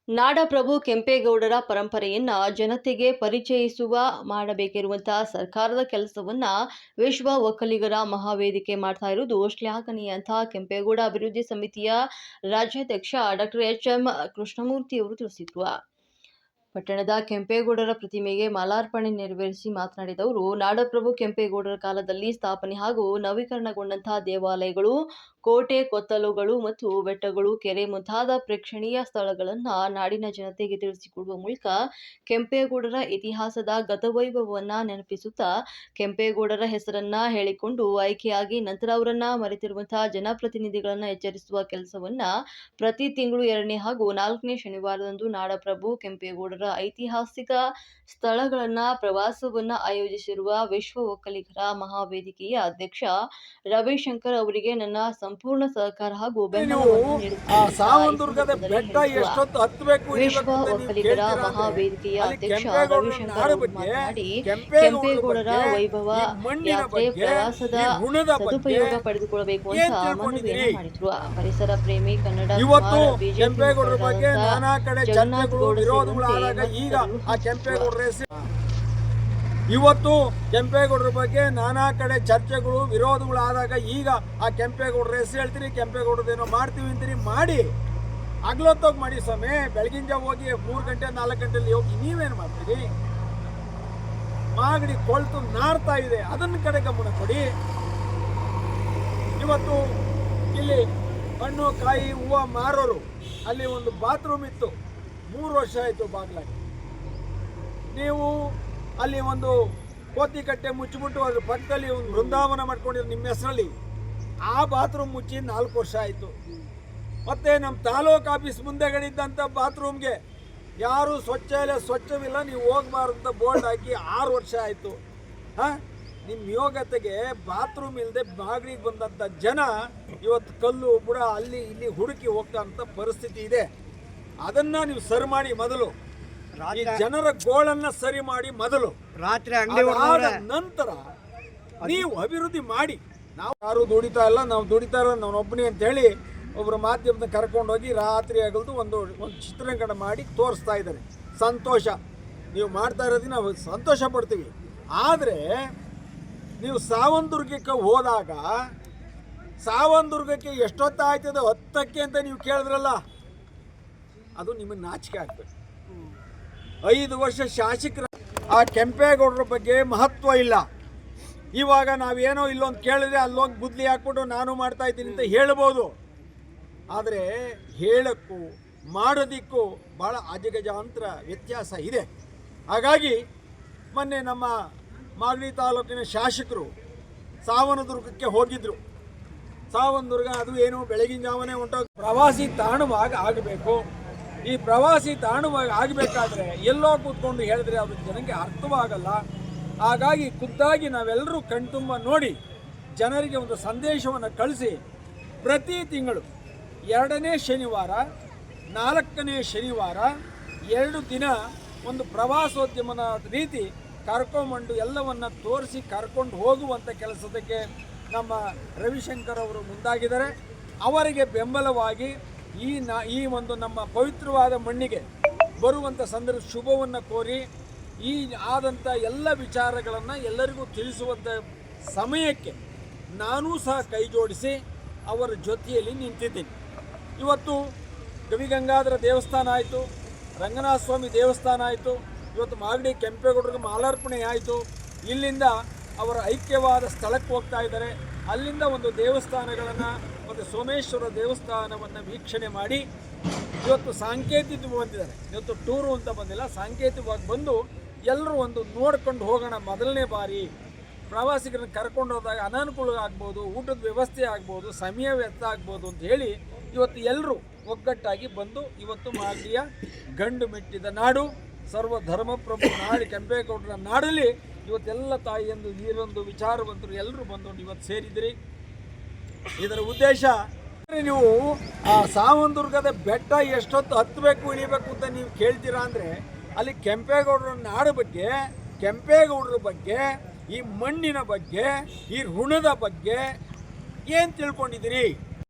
ನಾಡಪ್ರಭು ಕೆಂಪೇಗೌಡರ ಪರಂಪರೆಯನ್ನ ಜನತೆಗೆ ಪರಿಚಯಿಸುವ ಮಾಡಬೇಕಿರುವಂತಹ ಸರ್ಕಾರದ ಕೆಲಸವನ್ನ ವಿಶ್ವ ಒಕ್ಕಲಿಗರ ಮಹಾವೇದಿಕೆ ಮಾಡ್ತಾ ಇರುವುದು ಶ್ಲಾಘನೀಯ ಅಂತ ಕೆಂಪೇಗೌಡ ಅಭಿವೃದ್ಧಿ ಸಮಿತಿಯ ರಾಜ್ಯಾಧ್ಯಕ್ಷ ಡಾಕ್ಟರ್ ಎಚ್.ಎಂ. ಕೃಷ್ಣಮೂರ್ತಿ ಅವರು ತಿಳಿಸಿದರು. ಪಟ್ಟಣದ ಕೆಂಪೇಗೌಡರ ಪ್ರತಿಮೆಗೆ ಮಾಲಾರ್ಪಣೆ ನೆರವೇರಿಸಿ ಮಾತನಾಡಿದ ಅವರು, ನಾಡಪ್ರಭು ಕೆಂಪೇಗೌಡರ ಕಾಲದಲ್ಲಿ ಸ್ಥಾಪನೆ ಹಾಗೂ ನವೀಕರಣಗೊಂಡಂತಹ ದೇವಾಲಯಗಳು, ಕೋಟೆ ಕೊತ್ತಲುಗಳು ಮತ್ತು ಬೆಟ್ಟಗಳು, ಕೆರೆ ಮುಂತಾದ ಪ್ರೇಕ್ಷಣೀಯ ಸ್ಥಳಗಳನ್ನು ನಾಡಿನ ಜನತೆಗೆ ತಿಳಿಸಿಕೊಡುವ ಮೂಲಕ ಕೆಂಪೇಗೌಡರ ಇತಿಹಾಸದ ಗತವೈಭವವನ್ನು ನೆನಪಿಸುತ್ತಾ ಕೆಂಪೇಗೌಡರ ಹೆಸರನ್ನ ಹೇಳಿಕೊಂಡು ಆಯ್ಕೆಯಾಗಿ ನಂತರ ಅವರನ್ನ ಮರೆತಿರುವಂತಹ ಜನಪ್ರತಿನಿಧಿಗಳನ್ನು ಎಚ್ಚರಿಸುವ ಕೆಲಸವನ್ನ ಪ್ರತಿ ತಿಂಗಳು 2ನೇ ಹಾಗೂ 4ನೇ ಶನಿವಾರದಂದು ನಾಡಪ್ರಭು ಕೆಂಪೇಗೌಡರ ಐತಿಹಾಸಿಕ ಸ್ಥಳಗಳನ್ನ ಪ್ರವಾಸವನ್ನ ಆಯೋಜಿಸಿರುವ ವಿಶ್ವ ಒಕ್ಕಲಿಗರ ಮಹಾವೇದಿಕೆಯ ಅಧ್ಯಕ್ಷ ರವಿಶಂಕರ್ ಅವರಿಗೆ ನನ್ನ ಸಂಪೂರ್ಣ ಸಹಕಾರ ಹಾಗೂ ಬೆಂಬಲವನ್ನು ವಿಶ್ವ ಒಕ್ಕಲಿಗರ ಮಹಾವೇದಿಕೆಯ ಅಧ್ಯಕ್ಷ ರವಿಶಂಕರ್ ಅವರು ಮಾತನಾಡಿ, ಕೆಂಪೇಗೌಡರ ವೈಭವ ಯಾತ್ರೆ ಪ್ರವಾಸದ ಸದುಪಯೋಗ ಪಡೆದುಕೊಳ್ಳಬೇಕು ಅಂತ ಮನವಿಯನ್ನು ಮಾಡಿದ್ರು. ಪರಿಸರ ಪ್ರೇಮಿ ಕನ್ನಡ ಬಿಜೆಪಿ ಜಗನ್ನಾಥ್ ಗೌಡ ಇವತ್ತು ಕೆಂಪೇಗೌಡರ ಬಗ್ಗೆ ನಾನಾ ಕಡೆ ಚರ್ಚೆಗಳು ವಿರೋಧಗಳಾದಾಗ ಈಗ ಆ ಕೆಂಪೇಗೌಡರ ಹೆಸರು ಹೇಳ್ತೀರಿ, ಕೆಂಪೇಗೌಡರದೇನೋ ಮಾಡ್ತೀವಿ ಅಂತೀರಿ. ಮಾಡಿ ಹಗ್ಲೊತ್ತೋಗಿ ಮಾಡಿ ಸ್ವಾಮಿ. ಬೆಳಗಿನ ಜಾವ ಹೋಗಿ 3 ಗಂಟೆ 4 ಗಂಟೆಯಲ್ಲಿ ಹೋಗಿ ನೀವೇನು ಮಾಡ್ತೀರಿ? ಮಾಗಡಿ ಕೊಳ್ತು ನಾರ್ತಾ ಇದೆ, ಅದನ್ನ ಕಡೆ ಗಮನ ಕೊಡಿ. ಇವತ್ತು ಇಲ್ಲಿ ಹಣ್ಣು ಕಾಯಿ ಹೂವು ಮಾರೋರು ಅಲ್ಲಿ ಒಂದು ಬಾತ್ರೂಮ್ ಇತ್ತು, 3 ವರ್ಷ ಆಯಿತು ಬಾಗ್ಲಾಗಿ. ನೀವು ಅಲ್ಲಿ ಒಂದು ಕೋತಿ ಕಟ್ಟೆ ಮುಚ್ಚಿಬಿಟ್ಟು ಅದ್ರ ಪಕ್ಕದಲ್ಲಿ ಒಂದು ಬೃಂದಾವನ ಮಾಡ್ಕೊಂಡಿರೋ ನಿಮ್ಮ ಹೆಸರಲ್ಲಿ, ಆ ಬಾತ್ರೂಮ್ ಮುಚ್ಚಿ 4 ವರ್ಷ ಆಯಿತು. ಮತ್ತು ನಮ್ಮ ತಾಲೂಕು ಆಫೀಸ್ ಮುಂದೆಗಡಿದ್ದಂಥ ಬಾತ್ರೂಮ್ಗೆ ಯಾರೂ ಸ್ವಚ್ಛವಿಲ್ಲ, ನೀವು ಹೋಗಬಾರ್ದು ಅಂತ ಬೋರ್ಡ್ ಹಾಕಿ 6 ವರ್ಷ ಆಯಿತು. ನಿಮ್ಮ ಯೋಗ್ಯತೆಗೆ ಬಾತ್ರೂಮ್ ಇಲ್ಲದೆ ಬಾಗಿಲಿಗೆ ಬಂದಂಥ ಜನ ಇವತ್ತು ಕಲ್ಲು ಬುಡ ಅಲ್ಲಿ ಇಲ್ಲಿ ಹುಡುಕಿ ಹೋಗ್ತಂಥ ಪರಿಸ್ಥಿತಿ ಇದೆ. ಅದನ್ನು ನೀವು ಸರಿ ಮಾಡಿ ಮೊದಲು, ಈ ಜನರ ಗೋಳನ್ನು ಸರಿ ಮಾಡಿ ಮೊದಲು, ರಾತ್ರಿ ನಂತರ ನೀವು ಅಭಿವೃದ್ಧಿ ಮಾಡಿ. ನಾವು ಯಾರು ದುಡಿತಾ ಇಲ್ಲ, ನಾವು ದುಡಿತಾ ಇಲ್ಲ ನಾನೊಬ್ಬನೇ ಅಂತ ಹೇಳಿ ಒಬ್ಬರು ಮಾಧ್ಯಮದ ಕರ್ಕೊಂಡೋಗಿ ರಾತ್ರಿ ಆಗಲ್ದು ಒಂದು ಚಿತ್ರೀಕರಣ ಮಾಡಿ ತೋರಿಸ್ತಾ ಇದ್ದಾರೆ. ಸಂತೋಷ, ನೀವು ಮಾಡ್ತಾ ಇರೋದನ್ನ ನಾವು ಸಂತೋಷ ಪಡ್ತೀವಿ. ಆದರೆ ನೀವು ಸಾವಂದುರ್ಗಕ್ಕೆ ಹೋದಾಗ ಸಾವಂದುರ್ಗಕ್ಕೆ ಎಷ್ಟೊತ್ತಾಯ್ತದೆ 10ಕ್ಕೆ ಅಂತ ನೀವು ಕೇಳಿದ್ರಲ್ಲ, ಅದು ನಿಮಗೆ ನಾಚಿಕೆ ಆಗ್ಬೇಕು. 5 ವರ್ಷ ಶಾಸಕರ ಆ ಕೆಂಪೇಗೌಡರ ಬಗ್ಗೆ ಮಹತ್ವ ಇಲ್ಲ. ಇವಾಗ ನಾವೇನೋ ಇಲ್ಲೊಂದು ಕೇಳಿದ್ರೆ ಅಲ್ಲೋಗಿ ಬುದ್ಲಿ ಹಾಕ್ಬಿಟ್ಟು ನಾನು ಮಾಡ್ತಾ ಇದ್ದೀನಿ ಅಂತ ಹೇಳ್ಬೋದು. ಆದರೆ ಹೇಳಕ್ಕೂ ಮಾಡೋದಕ್ಕೂ ಭಾಳ ಅಜಗಜಾಂತರ ವ್ಯತ್ಯಾಸ ಇದೆ. ಹಾಗಾಗಿ ಮೊನ್ನೆ ನಮ್ಮ ಮಾಗಡಿ ತಾಲೂಕಿನ ಶಾಸಕರು ಸಾವನದುರ್ಗಕ್ಕೆ ಹೋಗಿದ್ರು. ಸಾವನದುರ್ಗ ಅದು ಏನು ಬೆಳಗಿನ ಜಾವನೇ ಹೊಂಟೋಗಿ ಪ್ರವಾಸಿ ತಾಣವಾಗಿ ಆಗಬೇಕು. ಈ ಪ್ರವಾಸಿ ತಾಣವಾಗಿ ಆಗಬೇಕಾದ್ರೆ ಎಲ್ಲೋ ಕೂತ್ಕೊಂಡು ಹೇಳಿದ್ರೆ ಅದು ಜನಕ್ಕೆ ಅರ್ಥವಾಗಲ್ಲ. ಹಾಗಾಗಿ ಖುದ್ದಾಗಿ ನಾವೆಲ್ಲರೂ ಕಣ್ತುಂಬ ನೋಡಿ ಜನರಿಗೆ ಒಂದು ಸಂದೇಶವನ್ನು ಕಳಿಸಿ ಪ್ರತಿ ತಿಂಗಳು 2ನೇ ಶನಿವಾರ 4ನೇ ಶನಿವಾರ 2 ದಿನ ಒಂದು ಪ್ರವಾಸೋದ್ಯಮದ ರೀತಿ ಕರ್ಕೊಂಬಂಡು ಎಲ್ಲವನ್ನು ತೋರಿಸಿ ಕರ್ಕೊಂಡು ಹೋಗುವಂಥ ಕೆಲಸದಕ್ಕೆ ನಮ್ಮ ರವಿಶಂಕರ್ ಅವರು ಮುಂದಾಗಿದ್ದಾರೆ. ಅವರಿಗೆ ಬೆಂಬಲವಾಗಿ ಈ ಒಂದು ನಮ್ಮ ಪವಿತ್ರವಾದ ಮಣ್ಣಿಗೆ ಬರುವಂಥ ಸಂದರ್ಭ ಶುಭವನ್ನು ಕೋರಿ ಈ ಆದಂಥ ಎಲ್ಲ ವಿಚಾರಗಳನ್ನು ಎಲ್ಲರಿಗೂ ತಿಳಿಸುವಂಥ ಸಮಯಕ್ಕೆ ನಾನೂ ಸಹ ಕೈ ಜೋಡಿಸಿ ಅವರ ಜೊತೆಯಲ್ಲಿ ನಿಂತಿದ್ದೀನಿ. ಇವತ್ತು ಗವಿಗಂಗಾಧರ ದೇವಸ್ಥಾನ ಆಯಿತು, ರಂಗನಾಥ ಸ್ವಾಮಿ ದೇವಸ್ಥಾನ ಆಯಿತು, ಇವತ್ತು ಮಾಗಡಿ ಕೆಂಪೇಗೌಡರಿಗೆ ಮಾಲಾರ್ಪಣೆ ಆಯಿತು. ಇಲ್ಲಿಂದ ಅವರ ಐಕ್ಯವಾದ ಸ್ಥಳಕ್ಕೆ ಹೋಗ್ತಾ ಇದ್ದಾರೆ. ಅಲ್ಲಿಂದ ಒಂದು ದೇವಸ್ಥಾನಗಳನ್ನು ಮತ್ತು ಸೋಮೇಶ್ವರ ದೇವಸ್ಥಾನವನ್ನು ವೀಕ್ಷಣೆ ಮಾಡಿ ಇವತ್ತು ಸಾಂಕೇತಿಕವಾಗಿ ಬಂದಿದ್ದಾರೆ. ಇವತ್ತು ಟೂರು ಅಂತ ಬಂದಿಲ್ಲ, ಸಾಂಕೇತಿಕವಾಗಿ ಬಂದು ಎಲ್ಲರೂ ಒಂದು ನೋಡ್ಕೊಂಡು ಹೋಗೋಣ. ಮೊದಲನೇ ಬಾರಿ ಪ್ರವಾಸಿಗರನ್ನು ಕರ್ಕೊಂಡು ಹೋದಾಗ ಅನಾನುಕೂಲ ಆಗ್ಬೋದು, ಊಟದ ವ್ಯವಸ್ಥೆ ಆಗ್ಬೋದು, ಸಮಯ ವ್ಯರ್ಥ ಆಗ್ಬೋದು ಅಂತ ಹೇಳಿ ಇವತ್ತು ಎಲ್ಲರೂ ಒಗ್ಗಟ್ಟಾಗಿ ಬಂದು ಇವತ್ತು ಮಾಗಡಿಯ ಗಂಡು ಮೆಟ್ಟಿದ ನಾಡು, ಸರ್ವ ಧರ್ಮಪ್ರಭು ನಾಡು ಕೆಂಪೇಗೌಡರ ನಾಡಲ್ಲಿ ಇವತ್ತೆಲ್ಲ ತಾಯಿಯಂದು ನೀರೊಂದು ವಿಚಾರವಂತರು ಎಲ್ಲರೂ ಬಂದು ಇವತ್ತು ಸೇರಿದಿರಿ. ಇದರ ಉದ್ದೇಶ ನೀವು ಆ ಸಾವಂದುರ್ಗದ ಬೆಟ್ಟ ಎಷ್ಟೊತ್ತು ಹತ್ತಬೇಕು ಇಳಿಬೇಕು ಅಂತ ನೀವು ಕೇಳ್ತೀರಾ ಅಂದರೆ ಅಲ್ಲಿ ಕೆಂಪೇಗೌಡರ ನಾಡು ಬಗ್ಗೆ, ಕೆಂಪೇಗೌಡರ ಬಗ್ಗೆ, ಈ ಮಣ್ಣಿನ ಬಗ್ಗೆ, ಈ ಋಣದ ಬಗ್ಗೆ ಏನು ತಿಳ್ಕೊಂಡಿದ್ದೀರಿ?